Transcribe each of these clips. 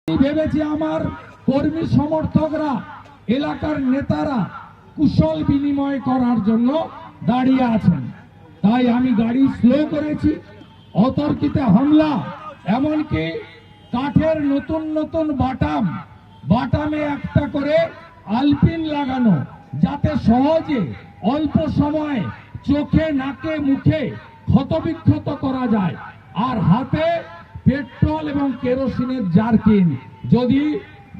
ভেবেছি আমার কর্মী সমর্থকরা এলাকার নেতারা কুশল বিনিময় করার জন্য দাঁড়িয়ে আছেন, তাই আমি গাড়ি স্লো করেছি। অতর্কিতে হামলা, এমনকি কাঠের নতুন নতুন বাটামে একটা করে আলপিন লাগানো, যাতে সহজে অল্প সময়ে চোখে নাকে মুখে ক্ষতবিক্ষত করা যায়, আর হাতে পেট্রোল এবং কেরোসিনের জারকিন। যদি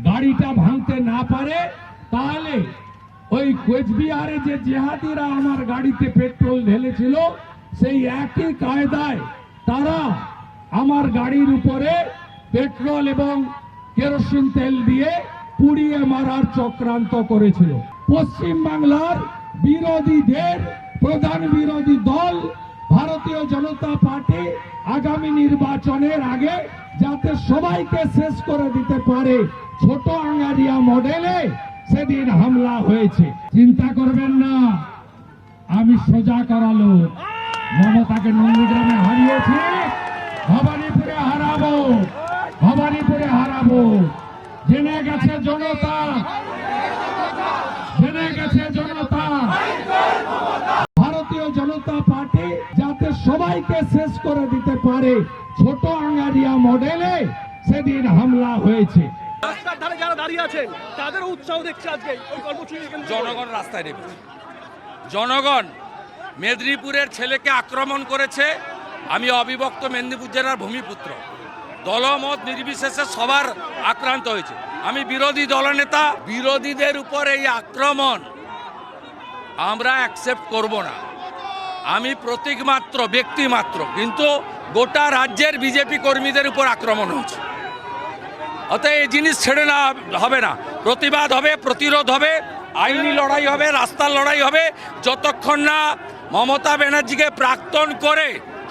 গাড়িটা ভাঙতে না পারে তাহলে ওই কোচবিহারে যে জেহাদিরা আমার গাড়িতে পেট্রোল ঢেলেছিল সেই একই কায়দায় তারা আমার গাড়ির উপরে পেট্রোল এবং কেরোসিন তেল দিয়ে পুড়িয়ে মারার চক্রান্ত করেছিল। পশ্চিম বাংলার বিরোধীদের প্রধান বিরোধী দল ভারতীয় জনতা পার্টি আগামী নির্বাচনের আগে যাতে সবাইকে শেষ করে দিতে পারে, ছোট আঙ্গারিয়া মডেলে সেদিন হামলা হয়েছে। চিন্তা করবেন না, আমি সোজা করালো। মমতাকে নন্দীগ্রামে হারিয়েছি, ভবানীপুরে হারাবো। জেনে গেছে জনতা, ভারতীয় জনতা পার্টি যাতে সবাইকে শেষ করে দিতে পারে, ছোট আঙ্গারিয়া মডেলে সেদিন হামলা হয়েছে। রাস্তার ধারে যারা দাঁড়িয়ে আছেন তাদের উৎসাহ দেখছে আজকে ওই কর্মসূচি। জনগণ রাস্তায় নেমেছে। জনগণ মেদিনীপুরের ছেলেকে আক্রমণ করেছে। আমি অবিভক্ত মেদিনীপুর জেলার ভূমিপুত্র, দলমত নির্বিশেষে সবার আক্রান্ত হয়েছে। আমি বিরোধী দলনেতা, বিরোধীদের উপর এই আক্রমণ আমরা অ্যাকসেপ্ট করব না। আমি প্রতীক মাত্র, ব্যক্তি মাত্র, কিন্তু গোটা রাজ্যের বিজেপি কর্মীদের উপর আক্রমণ হয়েছে। অতএব এই জিনিস ছেড়ে না হবে না, প্রতিবাদ হবে, প্রতিরোধ হবে, আইনি লড়াই হবে, রাস্তার লড়াই হবে, যতক্ষণ না মমতা ব্যানার্জিকে প্রাক্তন করে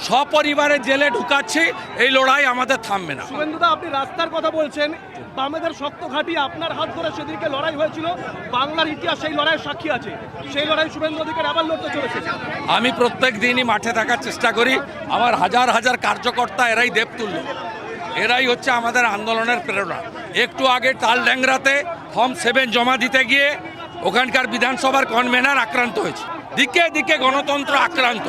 সপরিবারে জেলে ঢুকাচ্ছি এই লড়াই আমাদের থামবে না। শুভেন্দুদা, আপনি রাস্তার কথা বলছেন, বামেদের শক্ত ঘাঁটি আপনার হাত ধরে সেদিকে লড়াই হয়েছিল, বাংলার ইতিহাস সেই লড়াইয়ের সাক্ষী আছে। সেই লড়াই শুভেন্দু অধিকারী আবার লড়তে চলেছে। আমি প্রত্যেক দিনই মাঠে থাকার চেষ্টা করি। আমার হাজার হাজার কার্যকর্তা, এরাই দেবতুল্য, এরাই হচ্ছে আমাদের আন্দোলনের প্রেরণা। একটু আগে তালড্যাংরাতে ফর্ম 7 জমা দিতে গিয়ে ওখানকার বিধানসভার কনভেনার আক্রান্ত হয়েছে। দিকে দিকে গণতন্ত্র আক্রান্ত।